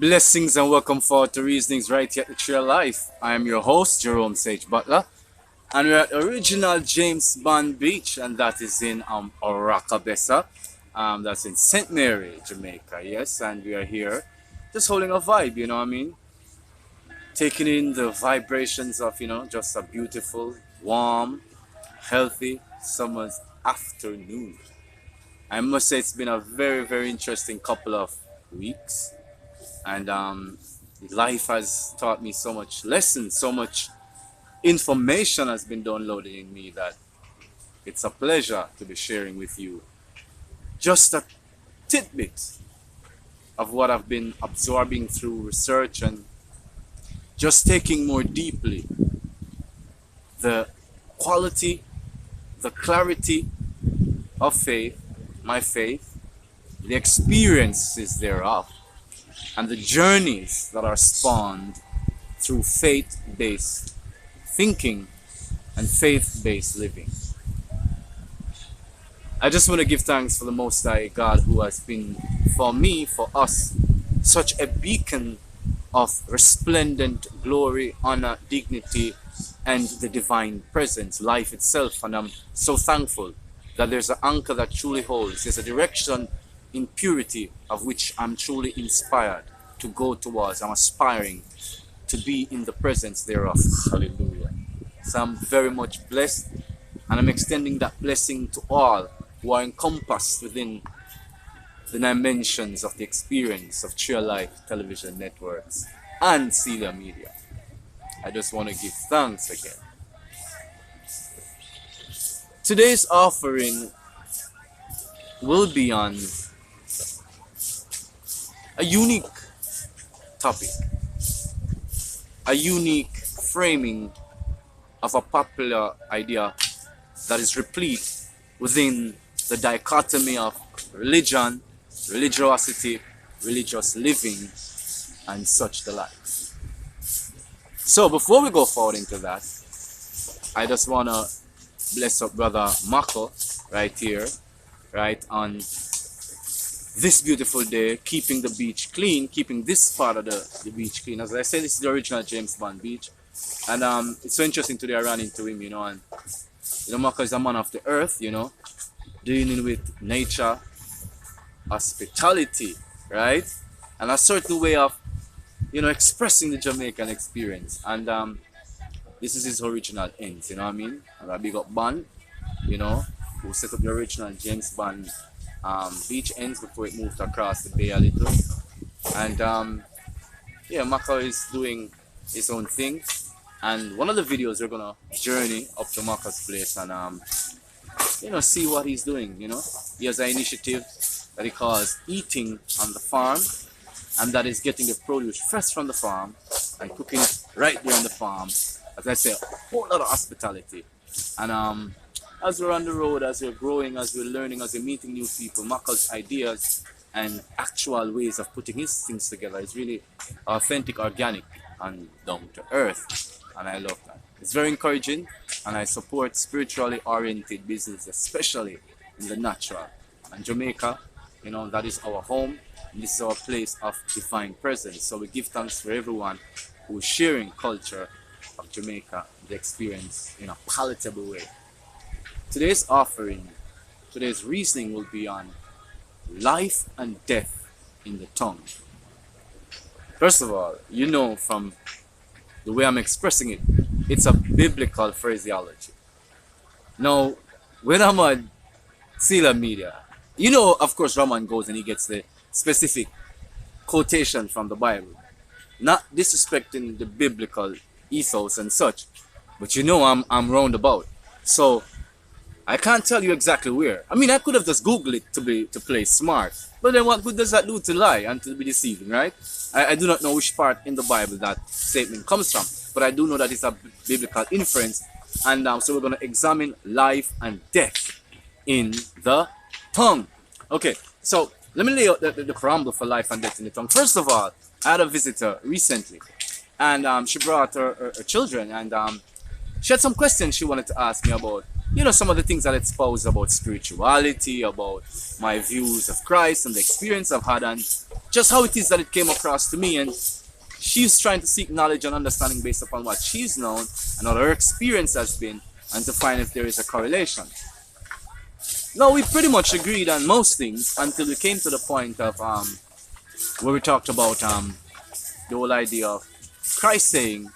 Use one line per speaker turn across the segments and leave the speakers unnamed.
Blessings and welcome forward to Reasonings right here at the Tree of Life. I am your host, Jerome Sage Butler, and we're at original James Bond Beach, and that is in Oracabessa. That's in St. Mary, Jamaica, yes, and we are here just holding a vibe, you know what I mean? Taking in the vibrations of, just a beautiful, warm, healthy summer's afternoon. I must say it's been a very, very interesting couple of weeks. And life has taught me so much lessons, so much information has been downloaded in me that it's a pleasure to be sharing with you just a tidbit of what I've been absorbing through research and just taking more deeply the quality, the clarity of faith, my faith, the experiences thereof, and the journeys that are spawned through faith-based thinking and faith-based living. I just want to give thanks for the Most High God, who has been, for me, for us, such a beacon of resplendent glory, honor, dignity, and the divine presence, life itself. And I'm so thankful that there's an anchor that truly holds. There's a direction in purity of which I'm truly inspired to go towards. I'm aspiring to be in the presence thereof. Hallelujah. So I'm very much blessed, and I'm extending that blessing to all who are encompassed within the dimensions of the experience of Tree of Life television networks and Celia Media. I just want to give thanks again. Today's offering will be on a unique topic, a unique framing of a popular idea that is replete within the dichotomy of religion, religiosity, religious living, and such the likes. So before we go forward into that, I just want to bless up Brother Mako right here, right on this beautiful day, keeping the beach clean, keeping this part of the beach clean. As I said, this is the original James Bond beach. And it's so interesting today I ran into him, and Mako is a man of the earth, dealing with nature, hospitality, right? And a certain way of, expressing the Jamaican experience. And this is his original ends, you know what I mean? And a big up band, who set up the original James Bond beach ends before it moved across the bay a little. And Mako is doing his own thing. And one of the videos we're gonna journey up to Mako's place and see what he's doing. He has an initiative that he calls Eating on the Farm, and that is getting the produce fresh from the farm and cooking it right there on the farm. As I say, a whole lot of hospitality. And as we're on the road, as we're growing, as we're learning, as we're meeting new people, Mako's ideas and actual ways of putting his things together is really authentic, organic, and down to earth. And I love that. It's very encouraging, and I support spiritually oriented business, especially in the natural. And Jamaica, that is our home, and this is our place of divine presence. So we give thanks for everyone who is sharing culture of Jamaica, the experience in a palatable way. Today's offering, today's reasoning will be on life and death in the tongue. First of all, from the way I'm expressing it, it's a biblical phraseology. Now, when I'm on Celia Media, of course, Raman goes and he gets the specific quotation from the Bible. Not disrespecting the biblical ethos and such, but I'm roundabout. So I can't tell you exactly where. I mean, I could have just Googled it to play smart. But then what good does that do to lie and to be deceiving, right? I do not know which part in the Bible that statement comes from. But I do know that it's a biblical inference. And so we're going to examine life and death in the tongue. Okay, so let me lay out the preamble for life and death in the tongue. First of all, I had a visitor recently. And she brought her children. And she had some questions she wanted to ask me about some of the things that I espouse about spirituality, about my views of Christ and the experience I've had, and just how it is that it came across to me, and she's trying to seek knowledge and understanding based upon what she's known and what her experience has been, and to find if there is a correlation. Now, we pretty much agreed on most things until we came to the point of where we talked about the whole idea of Christ saying,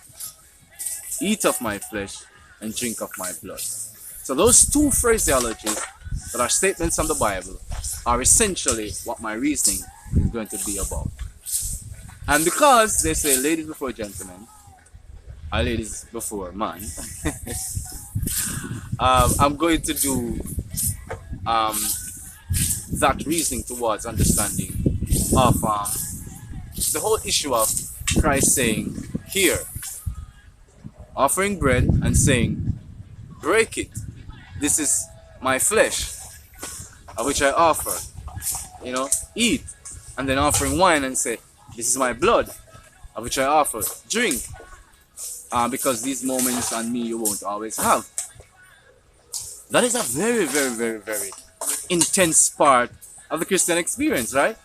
"Eat of my flesh and drink of my blood." So those two phraseologies that are statements from the Bible are essentially what my reasoning is going to be about. And because they say ladies before gentlemen, or ladies before man, I'm going to do that reasoning towards understanding of the whole issue of Christ saying, "Here," offering bread and saying, "Break it. This is my flesh, of which I offer. Eat." And then offering wine and say, "This is my blood, of which I offer. Drink." Because these moments and me you won't always have. That is a very, very, very, very intense part of the Christian experience, right?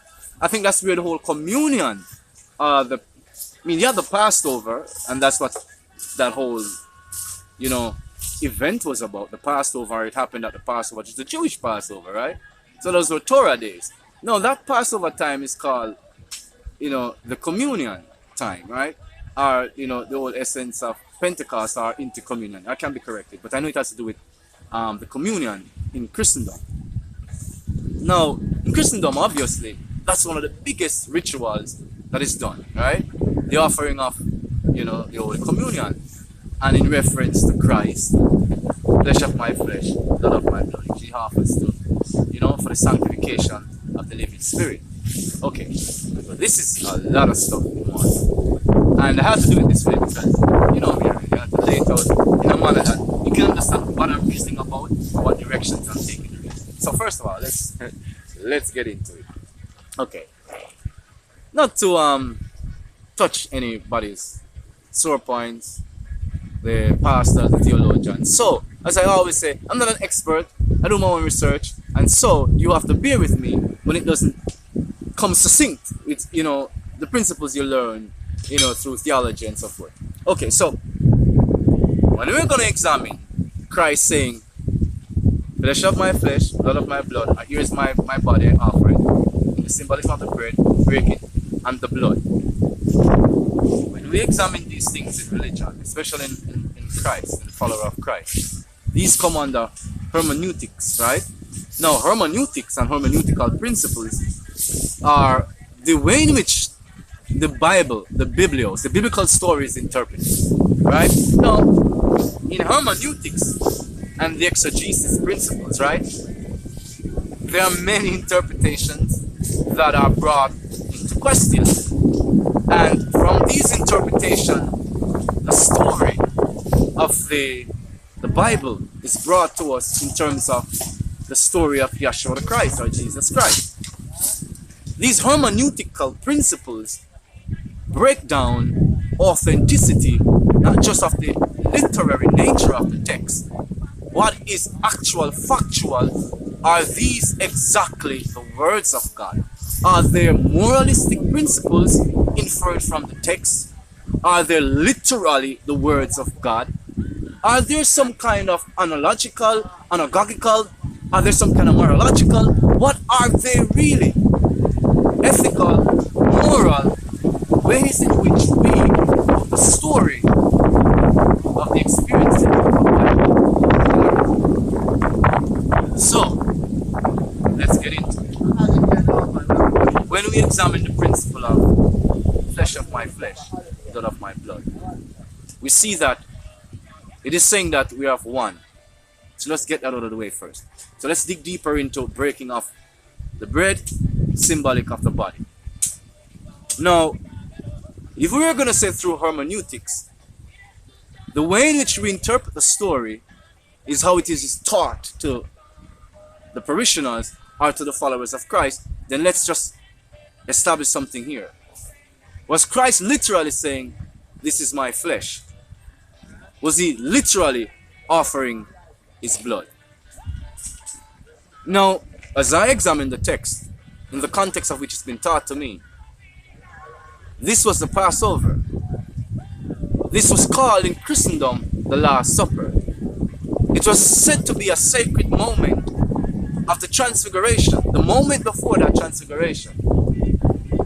I think that's where the whole communion, you have the Passover, and that's what that whole, event was about. The Passover, it happened at the Passover, which is the Jewish Passover, right? So those were Torah days. No, that Passover time is called, the communion time, right? Or, the whole essence of Pentecost or intercommunion. I can be corrected, but I know it has to do with the communion in Christendom. Now, in Christendom, obviously, that's one of the biggest rituals that is done, right? The offering of, the Holy Communion. And in reference to Christ, "Flesh of my flesh, blood of my blood," which he offers to, for the sanctification of the living spirit. Okay, so this is a lot of stuff in one. And I have to do it this way because, we have to lay it out in a manner that you can understand what I'm reasoning about, what directions I'm taking the reasoning. So first of all, let's get into it. Okay. Not to touch anybody's sore points, the pastors, the theologians. So, as I always say, I'm not an expert. I do my own research, and so you have to bear with me when it doesn't come succinct. It's the principles you learn, through theology and so forth. Okay, so when we're going to examine Christ saying, "Flesh of my flesh, blood of my blood, here is my body I offer it," in the symbolic of the bread, break it, and the blood. When we examine these things in religion, especially in Christ, in the follower of Christ, these come under hermeneutics, right? Now, hermeneutics and hermeneutical principles are the way in which the Bible, the Biblios, the biblical story is interpreted, right? Now, in hermeneutics and the exegesis principles, right, there are many interpretations that are brought into question. And from these interpretations, the story of the Bible is brought to us in terms of the story of Yeshua the Christ, or Jesus Christ. These hermeneutical principles break down authenticity, not just of the literary nature of the text. What is actual, factual? Are these exactly the words of God? Are there moralistic principles inferred from the text? Are they literally the words of God? Are there some kind of analogical, anagogical? Are there some kind of morological? What are they really? Ethical, moral, ways in which we, the story of the experience of the Bible. So, let's get into it. When we examine the principle of flesh of my flesh, blood of my blood, we see that it is saying that we have one. So let's get that out of the way first. So let's dig deeper into breaking off the bread, symbolic of the body. Now, if we were going to say through hermeneutics, the way in which we interpret the story is how it is taught to the parishioners or to the followers of Christ, then let's just establish something here. Was Christ literally saying, "This is my flesh"? Was he literally offering his blood? Now, as I examine the text, in the context of which it's been taught to me, This was the Passover. This was called in Christendom the Last Supper. It was said to be a sacred moment of the Transfiguration, the moment before that Transfiguration,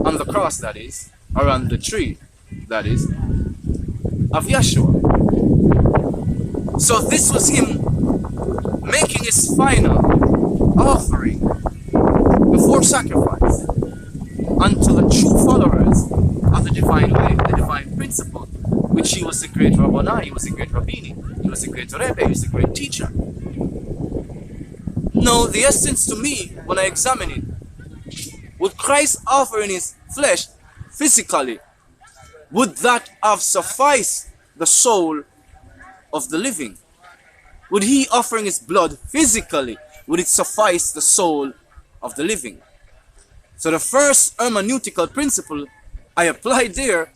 on the cross, that is, or on the tree, that is, of Yeshua. So this was him making his final offering before sacrifice unto the true followers of the divine way, the divine principle, which he was the great Rabboni, he was the great Rabbini, he was the great Rebbe, he was the great teacher. Now, the essence to me, when I examine it, would Christ offering his flesh physically, would that have sufficed the soul of the living? Would he offering his blood physically, would it suffice the soul of the living? So the first hermeneutical principle I applied there,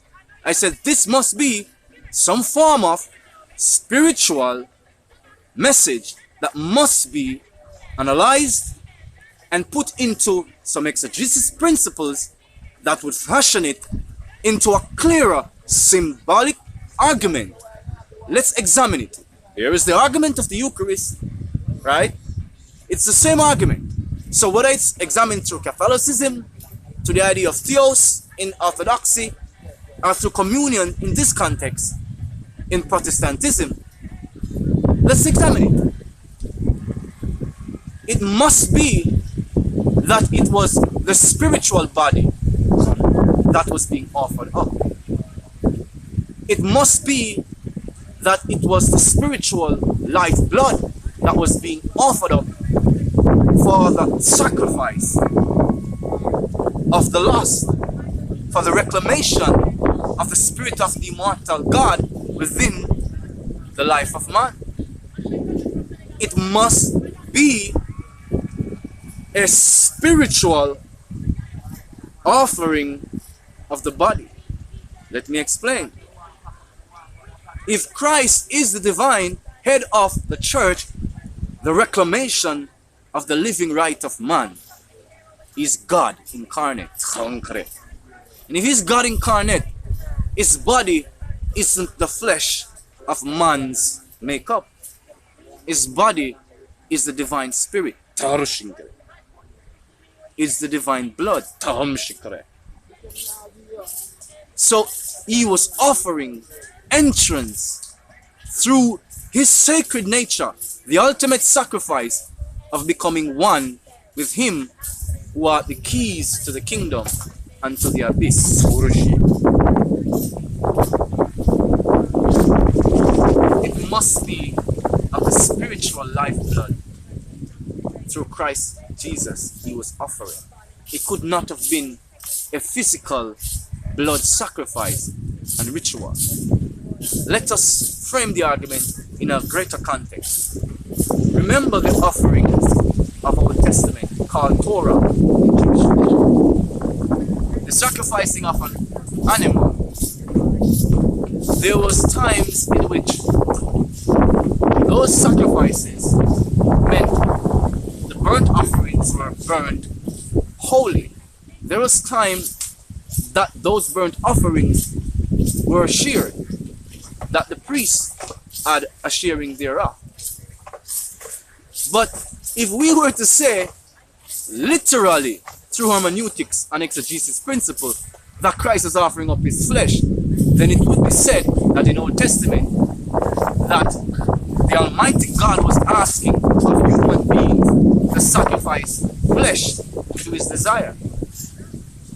I said this must be some form of spiritual message that must be analyzed and put into some exegesis principles that would fashion it into a clearer symbolic argument. Let's examine it. Here is the argument of the Eucharist, right? It's the same argument. So whether it's examined through Catholicism, to the idea of theos in Orthodoxy, or through communion in this context, in Protestantism, let's examine it. It must be that it was the spiritual body that was being offered up. It must be that it was the spiritual lifeblood that was being offered up for the sacrifice of the lost, for the reclamation of the spirit of the immortal God within the life of man. It must be a spiritual offering of the body. Let me explain. If Christ is the divine head of the church, the reclamation of the living right of man is God incarnate. And if he's God incarnate, his body isn't the flesh of man's makeup. His body is the divine spirit. It's the divine blood. So he was offering entrance through his sacred nature, the ultimate sacrifice of becoming one with him who are the keys to the kingdom and to the abyss. It must be of the spiritual lifeblood through Christ Jesus he was offering. It could not have been a physical blood sacrifice and ritual. Let us frame the argument in a greater context. Remember the offerings of Old Testament called Torah in Jewish religion. The sacrificing of an animal. There was times in which those sacrifices meant the burnt offerings were burned holy. There was time that those burnt offerings were sheared, that the priest had a shearing thereof. But if we were to say, literally, through hermeneutics and exegesis principle, that Christ is offering up his flesh, then it would be said that in Old Testament, that the Almighty God was asking of human beings to sacrifice flesh to his desire,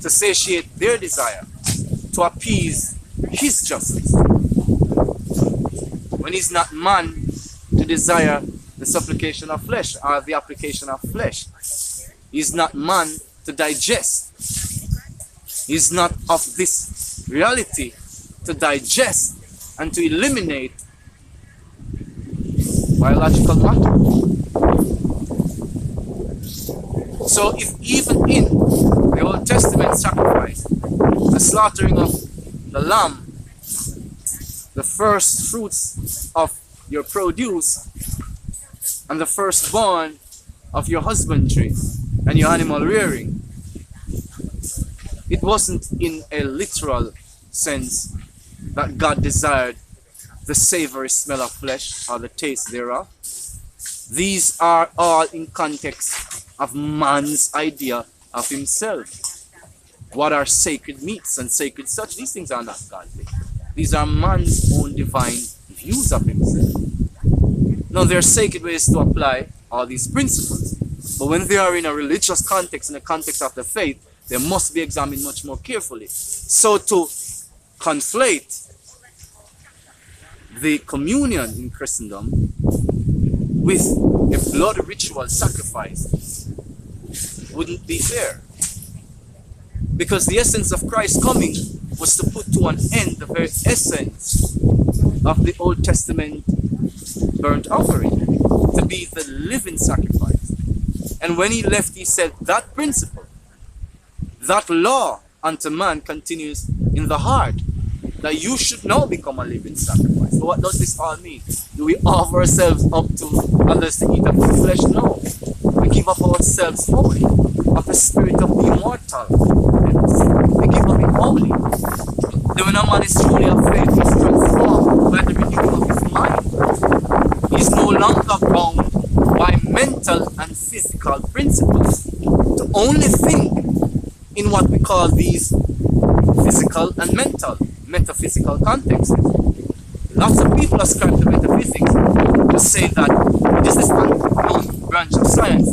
to satiate their desire, to appease his justice. When he's not man to desire the supplication of flesh or the application of flesh. He's not man to digest. He's not of this reality to digest and to eliminate biological matter. So if even in the Old Testament sacrifice, the slaughtering of the lamb, the first fruits of your produce, and the firstborn of your husbandry and your animal rearing, It wasn't in a literal sense that God desired the savory smell of flesh or the taste thereof. These are all in context of man's idea of himself. What are sacred meats and sacred such? These things are not godly. These are man's own divine views of himself. Now, there are sacred ways to apply all these principles, but when they are in a religious context, in the context of the faith, they must be examined much more carefully. So to conflate the communion in Christendom with a blood ritual sacrifice wouldn't be fair. Because the essence of Christ's coming was to put to an end the very essence of the Old Testament burnt offering, to be the living sacrifice. And when he left, he said that principle, that law unto man continues in the heart, that you should now become a living sacrifice. So what does this all mean? Do we offer ourselves up to others to eat of the flesh? No. We give up ourselves wholly of the spirit of the immortal. We give up it wholly. Then when a man is truly of faith, he is transformed by the renewing of his mind. He is no longer bound by mental and physical principles to only think in what we call these physical and mental, metaphysical contexts. Lots of people ascribe to metaphysics to say that it is this unknown branch of science,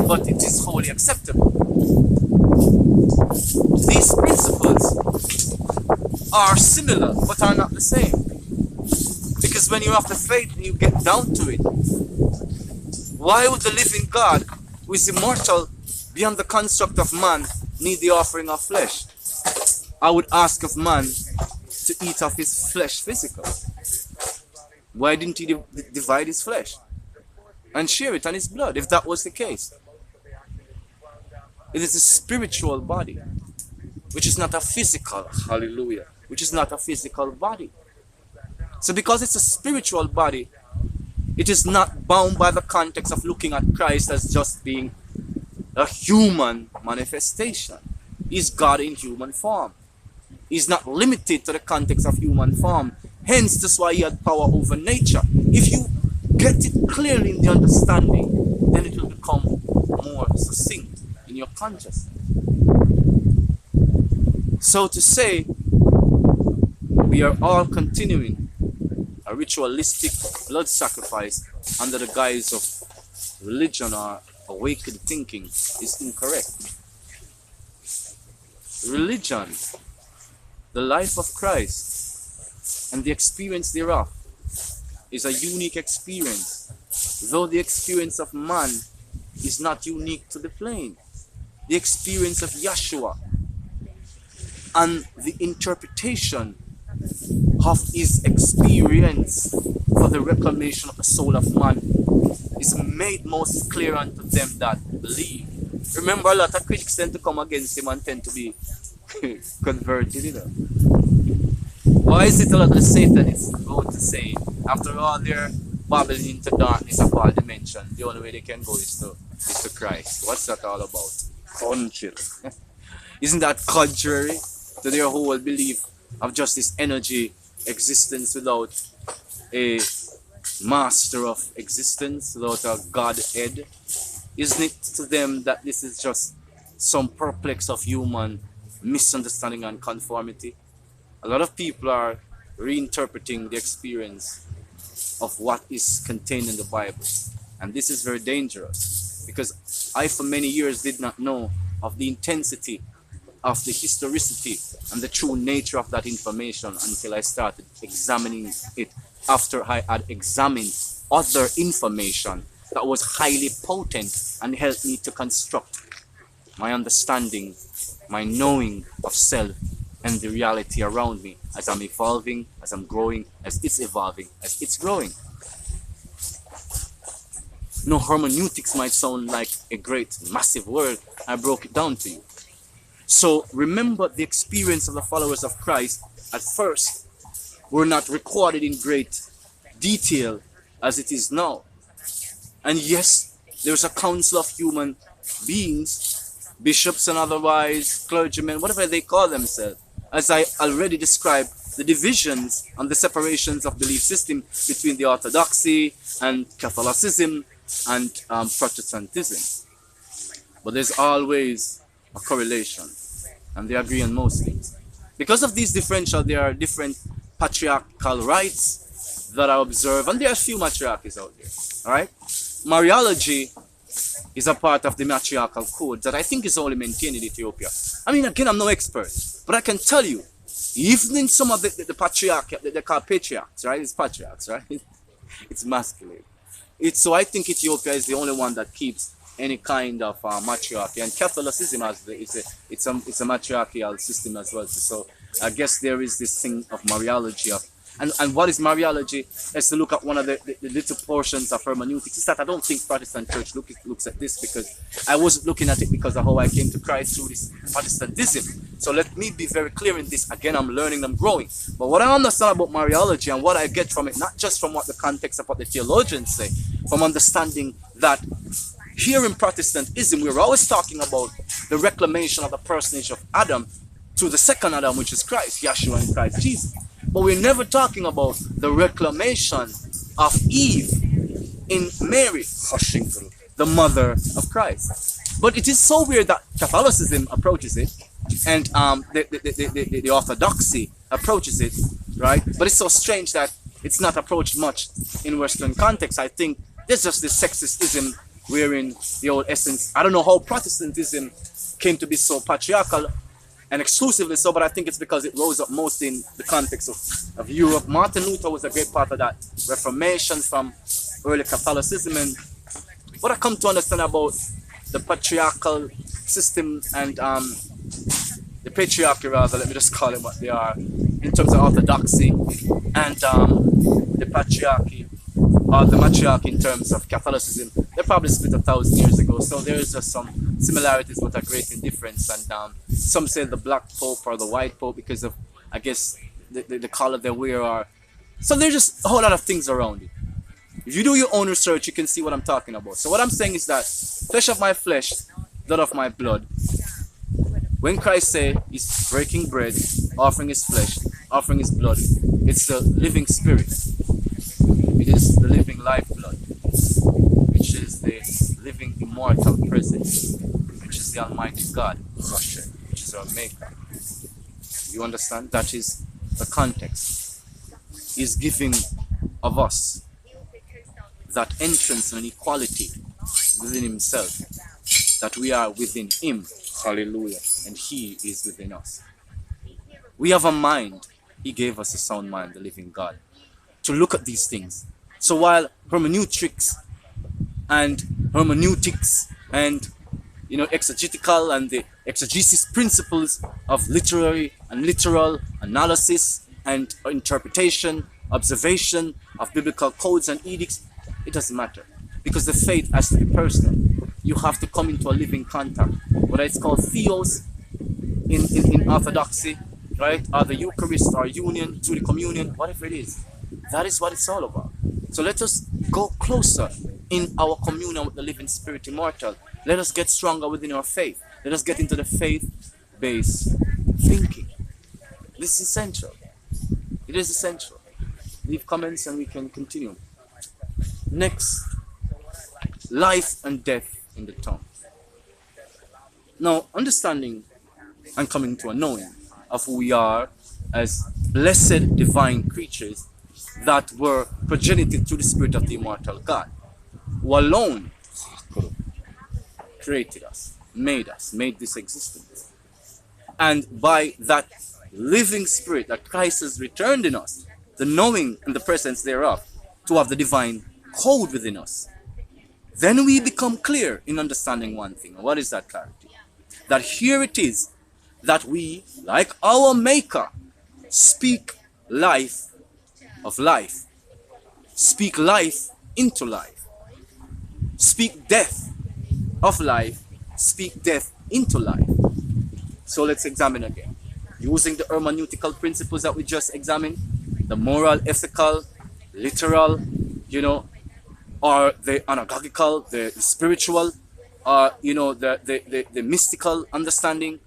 but it is wholly acceptable. These principles are similar, but are not the same. Because when you have the faith and you get down to it, why would the living God, who is immortal beyond the construct of man, need the offering of flesh? I would ask of man to eat of his flesh physical. Why didn't he divide his flesh and share it on his blood, if that was the case? It is a spiritual body, which is not a physical, hallelujah, which is not a physical body. So because it's a spiritual body, it is not bound by the context of looking at Christ as just being a human manifestation. He's God in human form. He's not limited to the context of human form. Hence, that's why he had power over nature. If you get it clearly in the understanding, then it will become more succinct in your consciousness. So to say, we are all continuing a ritualistic blood sacrifice under the guise of religion or awakened thinking is incorrect. Religion, the life of Christ, and the experience thereof is a unique experience, though the experience of man is not unique to the plane. The experience of Yeshua and the interpretation of his experience for the reclamation of the soul of man is made most clear unto them that believe. Remember, a lot of critics tend to come against him and tend to be converted, you know. Why is it a lot of Satanists go to say, after all their babbling into darkness of all dimension, the only way they can go is to Christ? What's that all about? Contrary. Isn't that contrary to their whole belief of just this energy existence without a master of existence, without a Godhead? Isn't it to them that this is just some perplex of human misunderstanding and conformity? A lot of people are reinterpreting the experience of what is contained in the Bible, and this is very dangerous, because I for many years did not know of the intensity of the historicity and the true nature of that information until I started examining it after I had examined other information that was highly potent and helped me to construct my understanding, my knowing of self and the reality around me as I'm evolving, as I'm growing, as it's evolving, as it's growing. No, hermeneutics might sound like a great, massive word. I broke it down to you. So remember, the experience of the followers of Christ at first were not recorded in great detail as it is now. And yes, there's a council of human beings bishops and otherwise, clergymen, whatever they call themselves. As I already described, the divisions and the separations of belief system between the Orthodoxy and Catholicism and Protestantism. But there's always a correlation, and they agree on most things. Because of these differential, there are different patriarchal rites that I observe, and there are a few matriarchies out there. All right, Mariology is a part of the matriarchal code that I think is only maintained in Ethiopia. I mean, again, I'm no expert, but I can tell you, even in some of the patriarch, they call patriarchs, right? It's patriarchs, right? It's masculine. So I think Ethiopia is the only one that keeps any kind of matriarchy, and Catholicism it's a matriarchal system as well. So I guess there is this thing of Mariology and what is Mariology? Is to look at one of the little portions of hermeneutics. It's that I don't think Protestant church looks at this, because I wasn't looking at it because of how I came to Christ through this Protestantism. So let me be very clear in this. Again, I'm learning, I'm growing. But what I understand about Mariology and what I get from it, not just from what the context of what the theologians say, from understanding that here in Protestantism, we're always talking about the reclamation of the personage of Adam to the second Adam, which is Christ, Yeshua and Christ Jesus. But we're never talking about the reclamation of Eve in Mary, the mother of Christ. But it is so weird that Catholicism approaches it, and the Orthodoxy approaches it, right? But it's so strange that it's not approached much in Western context. I think there's just this sexistism wherein the old essence, I don't know how Protestantism came to be so patriarchal and exclusively so, but I think it's because it rose up most in the context of Europe. Martin Luther was a great part of that Reformation from early Catholicism. And what I come to understand about the patriarchal system and the patriarchy, rather, let me just call it what they are, in terms of Orthodoxy, and the patriarchy, or the matriarchy in terms of Catholicism, they probably split 1,000 years ago. So there is just some similarities but a great indifference. And some say the black pope or the white pope because of, I guess, the color they wear. Or so there's just a whole lot of things around it. If you do your own research, you can see what I'm talking about. So what I'm saying is that flesh of my flesh, blood of my blood. When Christ say he's breaking bread, offering his flesh, offering his blood, it's the living spirit. It is the living lifeblood, which is the living immortal presence, which is the Almighty God, which is our Maker. You understand? That is the context. He's giving of us that entrance and equality within himself, that we are within him. Hallelujah. And he is within us. We have a mind. He gave us a sound mind, the living God, to look at these things. So while hermeneutics and exegetical and the exegesis principles of literary and literal analysis and interpretation, observation of biblical codes and edicts, it doesn't matter, because the faith has to be personal. You have to come into a living contact, whether it's called theos in Orthodoxy, right, or the Eucharist or union through the communion, whatever it is. That is what it's all about. So let us go closer in our communion with the living spirit immortal. Let us get stronger within our faith. Let us get into the faith-based thinking. This is essential. It is essential. Leave comments and we can continue. Next, life and death in the tongue. Now, understanding and coming to a knowing of who we are as blessed divine creatures that were progenited through the Spirit of the immortal God, who alone created us, made this existence. And by that living Spirit that Christ has returned in us, the knowing and the presence thereof, to have the divine code within us, then we become clear in understanding one thing. What is that clarity? That here it is that we, like our Maker, speak life of life, speak life into life, speak death of life, speak death into life. So let's examine again. Using the hermeneutical principles that we just examined, the moral, ethical, literal, or the anagogical, the spiritual, you know, the mystical understanding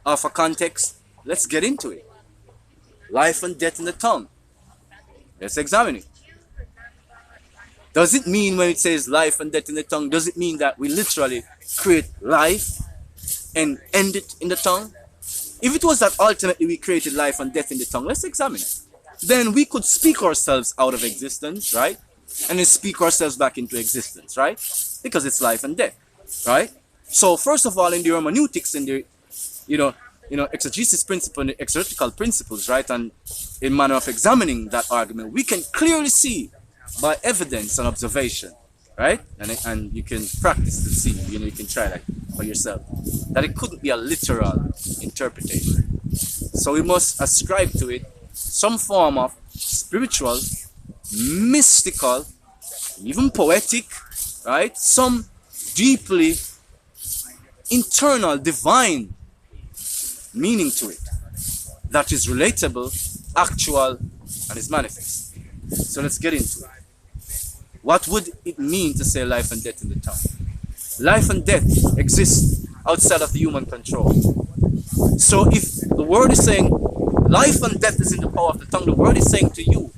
of a context, let's get into it. Life and death in the tongue. Let's examine it. Does it mean when it says life and death in the tongue, does it mean that we literally create life and end it in the tongue? If it was that ultimately we created life and death in the tongue, let's examine it. Then we could speak ourselves out of existence, right? And then speak ourselves back into existence, right? Because it's life and death, right? So first of all, in the hermeneutics, in the exegesis principle and the exegetical principles, right, and in manner of examining that argument, we can clearly see by evidence and observation, right, and you can practice to see, you can try that for yourself, that it couldn't be a literal interpretation. So we must ascribe to it some form of spiritual, mystical, even poetic, right, some deeply internal, divine meaning to it that is relatable, actual, and is manifest. So let's get into it. What would it mean to say life and death in the tongue? Life and death exist outside of the human control. So if the word is saying life and death is in the power of the tongue, the word is saying to you,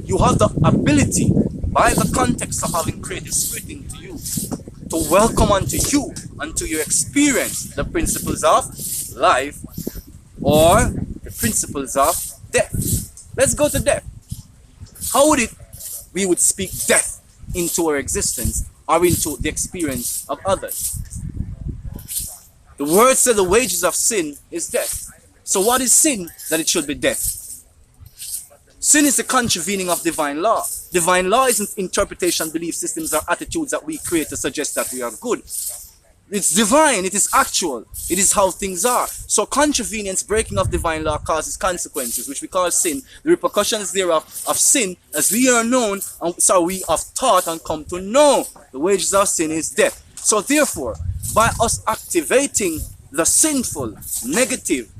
you have the ability, by the context of having creative spirit into you, to welcome unto you, unto your experience, the principles of life or the principles of death. Let's go to death. How would it we would speak death into our existence or into the experience of others? The word said the wages of sin is death. So what is sin? That it should be death. Sin is the contravening of divine law. Divine law isn't interpretation, belief systems, or attitudes that we create to suggest that we are good. It's divine, it is actual, it is how things are. So contravenience, breaking of divine law causes consequences, which we call sin. The repercussions thereof of sin, as we are known, and so we have taught and come to know, the wages of sin is death. So therefore, by us activating the sinful, negative,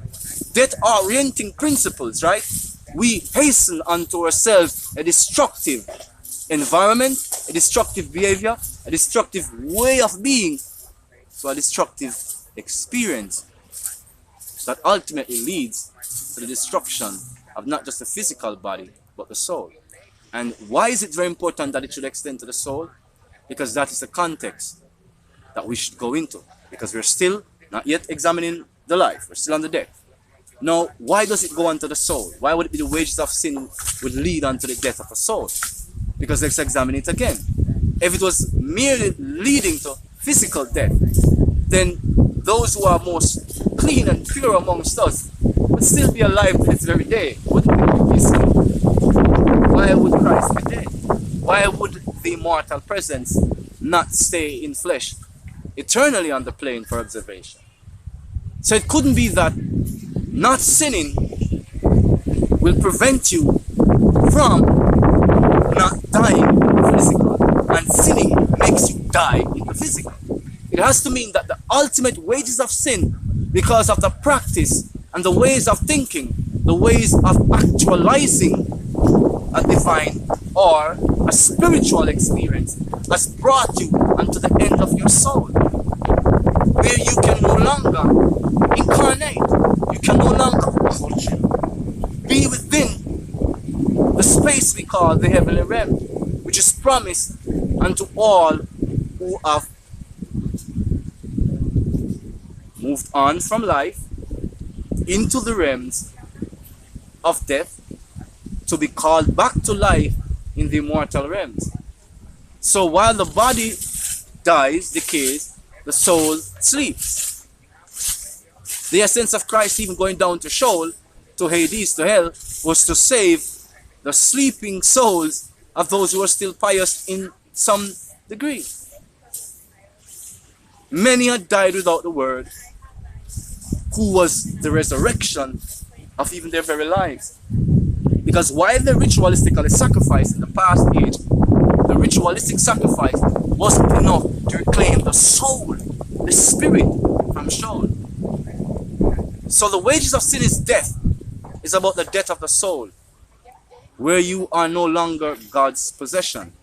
death-orienting principles, right, we hasten unto ourselves a destructive environment, a destructive behavior, a destructive way of being, to a destructive experience that ultimately leads to the destruction of not just the physical body, but the soul. And why is it very important that it should extend to the soul? Because that is the context that we should go into. Because we're still not yet examining the life, we're still on the death. Now, why does it go onto the soul? Why would it be the wages of sin would lead unto the death of the soul? Because let's examine it again. If it was merely leading to physical death, then those who are most clean and pure amongst us would still be alive to this very day, wouldn't they? Why would Christ be dead? Why would the immortal presence not stay in flesh, eternally on the plane for observation? So it couldn't be that not sinning will prevent you from not dying in the physical, and sinning makes you die in the physical. It has to mean that the ultimate wages of sin, because of the practice and the ways of thinking, the ways of actualizing a divine or a spiritual experience, has brought you unto the end of your soul, where you can no longer incarnate, you can no longer be within the space we call the heavenly realm, which is promised unto all who have moved on from life into the realms of death to be called back to life in the immortal realms. So while the body dies, decays, the soul sleeps. The essence of Christ even going down to Sheol, to Hades, to hell, was to save the sleeping souls of those who are still pious in some degree. Many had died without the word, who was the resurrection of even their very lives. Because while they ritualistically sacrificed in the past age, the ritualistic sacrifice wasn't enough to reclaim the soul, the spirit from Sheol. So the wages of sin is death. It's about the death of the soul, where you are no longer God's possession.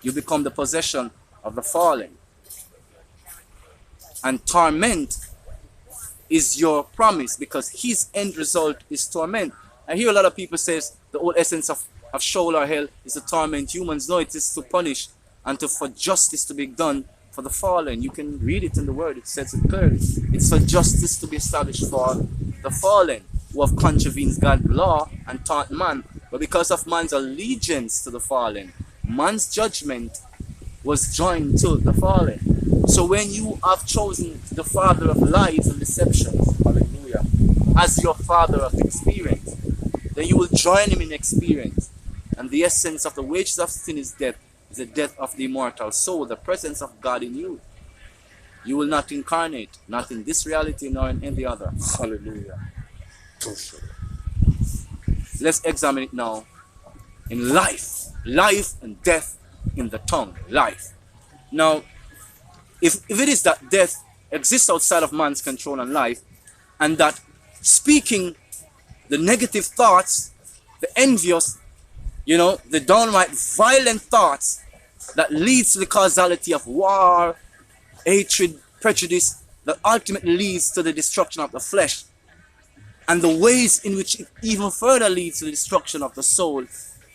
You become the possession of the fallen. And torment is your promise, because his end result is torment. I hear a lot of people says the whole essence of Sheol or hell is to torment humans. No, it is to punish and to for justice to be done for the fallen. You can read it in the word, it says it clearly. It's for justice to be established for the fallen who have contravened God's law and taught man. But because of man's allegiance to the fallen, man's judgment was joined to the fallen. So when you have chosen the father of lies and deceptions, hallelujah, as your father of experience, then you will join him in experience. And the essence of the wages of sin is death, is the death of the immortal soul, the presence of God in you. You will not incarnate, not in this reality nor in any other. Hallelujah. Let's examine it now in life. Life and death in the tongue. Life. Now, if it is that death exists outside of man's control and life, and that speaking the negative thoughts, the envious, the downright violent thoughts that leads to the causality of war, hatred, prejudice, that ultimately leads to the destruction of the flesh, and the ways in which it even further leads to the destruction of the soul,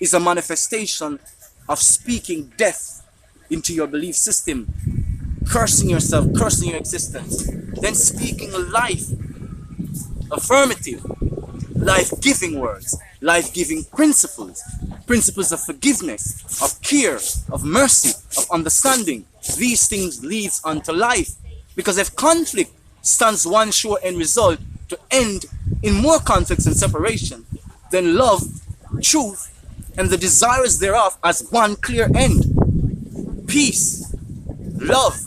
is a manifestation of speaking death into your belief system, cursing yourself, cursing your existence, then speaking life, affirmative, life-giving words, life-giving principles, principles of forgiveness, of care, of mercy, of understanding. These things leads unto life. Because if conflict stands one sure end result to end in more conflicts and separation, then love, truth, and the desires thereof as one clear end. Peace, love,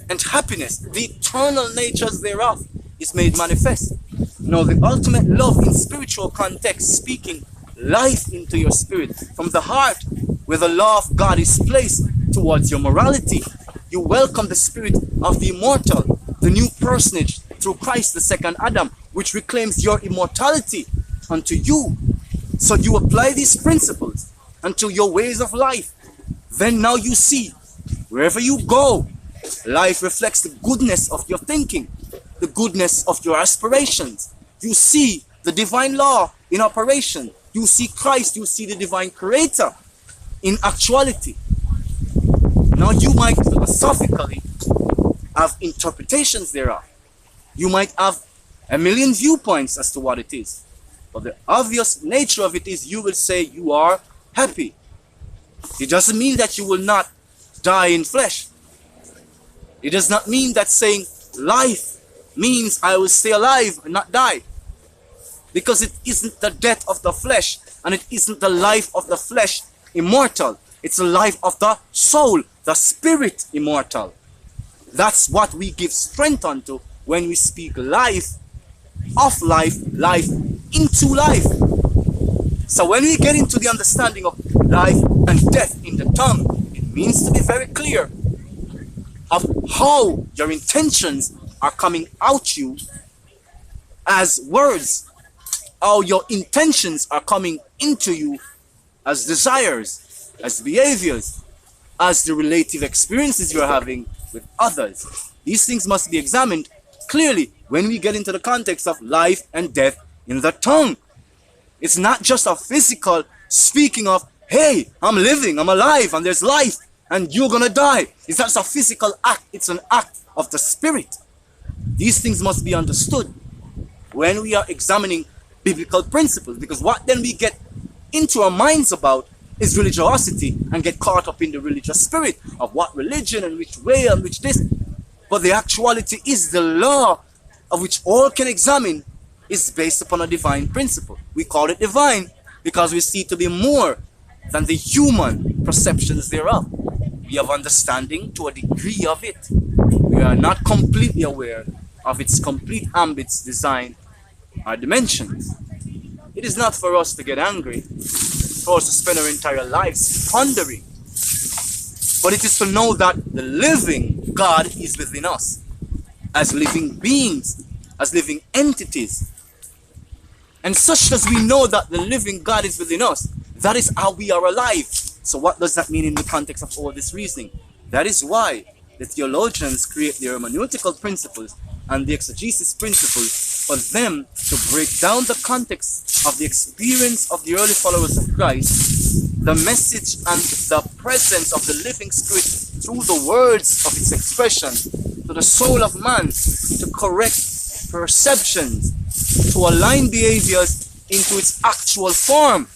and happiness, the eternal natures thereof, is made manifest. Now the ultimate love in spiritual context, speaking life into your spirit from the heart, where the law of God is placed towards your morality. You welcome the spirit of the immortal, the new personage through Christ, the second Adam, which reclaims your immortality unto you. So you apply these principles unto your ways of life. Then now you see, wherever you go, life reflects the goodness of your thinking, the goodness of your aspirations. You see the divine law in operation. You see Christ, you see the divine creator in actuality. Now you might philosophically have interpretations thereof. You might have a million viewpoints as to what it is. But the obvious nature of it is you will say you are happy. It doesn't mean that you will not die in flesh. It does not mean that saying life means I will stay alive and not die. Because it isn't the death of the flesh, and it isn't the life of the flesh immortal. It's the life of the soul, the spirit immortal. That's what we give strength unto when we speak life, of life, life into life. So when we get into the understanding of life and death in the tongue, it means to be very clear of how your intentions are coming out you as words, how your intentions are coming into you as desires, as behaviors, as the relative experiences you're having with others. These things must be examined clearly when we get into the context of life and death in the tongue. It's not just a physical speaking of, hey, I'm living, I'm alive, and there's life, and you're gonna die. It's not just a physical act, it's an act of the spirit. These things must be understood when we are examining biblical principles, because what then we get into our minds about is religiosity and get caught up in the religious spirit of what religion and which way and which this. But the actuality is the law of which all can examine is based upon a divine principle. We call it divine because we see it to be more than the human perceptions thereof. We have understanding to a degree of it. We are not completely aware of its complete ambits, design, or dimensions. It is not for us to get angry, for us to spend our entire lives pondering, but it is to know that the living God is within us, as living beings, as living entities. And such as we know that the living God is within us, that is how we are alive. So what does that mean in the context of all this reasoning? That is why The theologians create the hermeneutical principles and the exegesis principles for them to break down the context of the experience of the early followers of Christ, the message and the presence of the living Spirit through the words of its expression to the soul of man, to correct perceptions, to align behaviors into its actual form,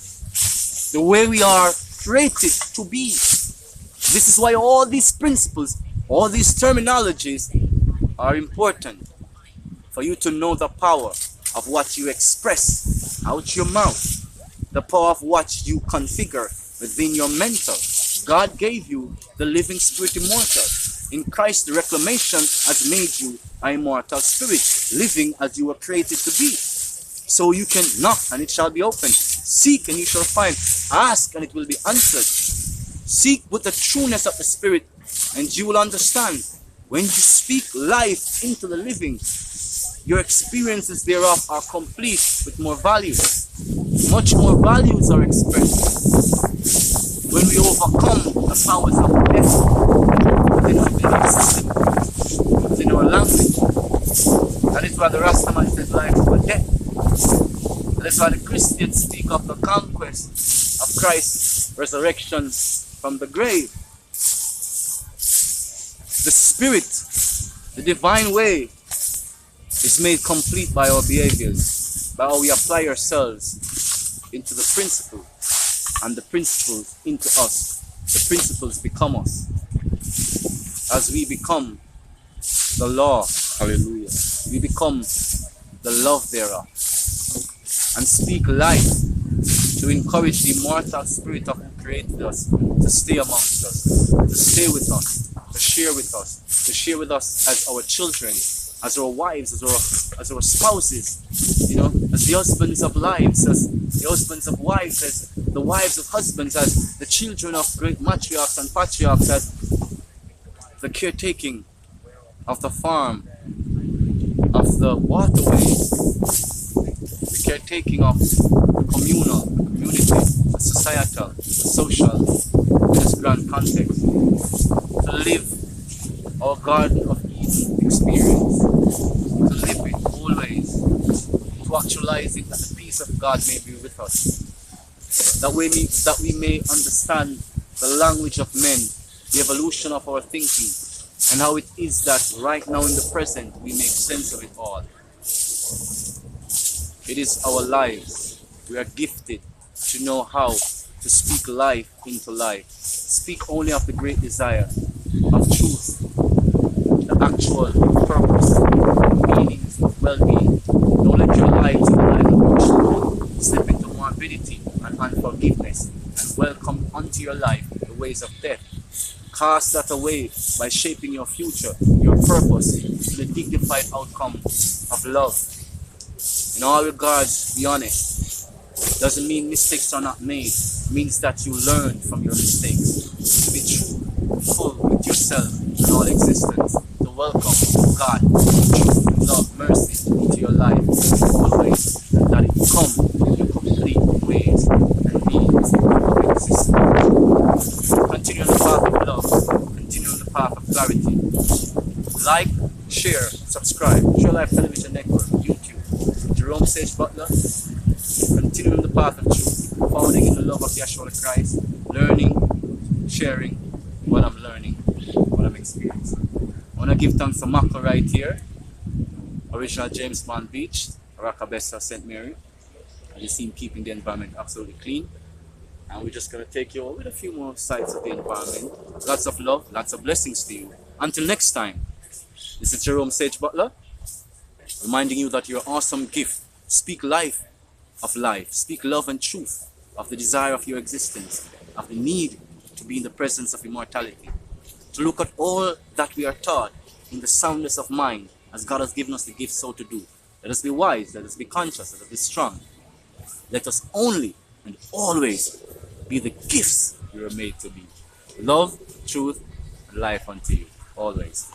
the way we are created to be. This is why all these principles, all these terminologies are important, for you to know the power of what you express out your mouth, the power of what you configure within your mental. God gave you the living spirit immortal. In Christ, the reclamation has made you an immortal spirit, living as you were created to be. So you can knock and it shall be opened. Seek and you shall find. Ask and it will be answered. Seek with the trueness of the Spirit and you will understand. When you speak life into the living, your experiences thereof are complete with more values. Much more values are expressed when we overcome the powers of death within our system, within our language. That is why the Rastaman says life or death. That is why the Christians speak of the conquest of Christ's resurrection from the grave. The Spirit, the divine way, is made complete by our behaviors, by how we apply ourselves into the principle, and the principles into us. The principles become us. As we become the law, hallelujah, we become the love thereof. And speak life to encourage the immortal spirit of who created us to stay amongst us, to stay with us, to share with us as our children, as our wives, as our spouses, as the husbands of lives, as the husbands of wives, as the wives of husbands, as the children of great matriarchs and patriarchs, as the caretaking of the farm, of the waterways, the caretaking of the communal, the community, the societal, the social, in this grand context, to live our Garden of Eden experience, to live it always, to actualize it, that the peace of God may be with us, that we may understand the language of men, the evolution of our thinking, and how it is that right now in the present we make sense of it all. It is our lives. We are gifted to know how to speak life into life. Speak only of the great desire of truth, the actual purpose, meanings of well-being. Don't let your lives in the life of your children slip into morbidity and unforgiveness, and welcome unto your life the ways of death. Cast that away by shaping your future, your purpose, to the dignified outcome of love. In all regards, be honest. Doesn't mean mistakes are not made. It means that you learn from your mistakes. To be true, full with yourself and all existence. To welcome God, truth, love, mercy into your life always. And that it come in your complete ways and means of existence. Continue on the path of love. Continue on the path of clarity. Like, share, subscribe. True Life Television Network, YouTube. Jerome Sage Butler, continuing the path of truth, founding in the love of Yeshua Christ, learning, sharing what I'm learning, what I'm experiencing. I want to give thanks to Mako right here, original James Bond Beach, Rakabessa, St. Mary. As you see him keeping the environment absolutely clean. And we're just going to take you over with a few more sights of the environment. Lots of love, lots of blessings to you. Until next time, this is Jerome Sage Butler, reminding you that you're an awesome gift. Speak life of life. Speak love and truth of the desire of your existence, of the need to be in the presence of immortality. To look at all that we are taught in the soundness of mind, as God has given us the gift so to do. Let us be wise, let us be conscious, let us be strong. Let us only and always be the gifts we were made to be. Love, truth, and life unto you. Always.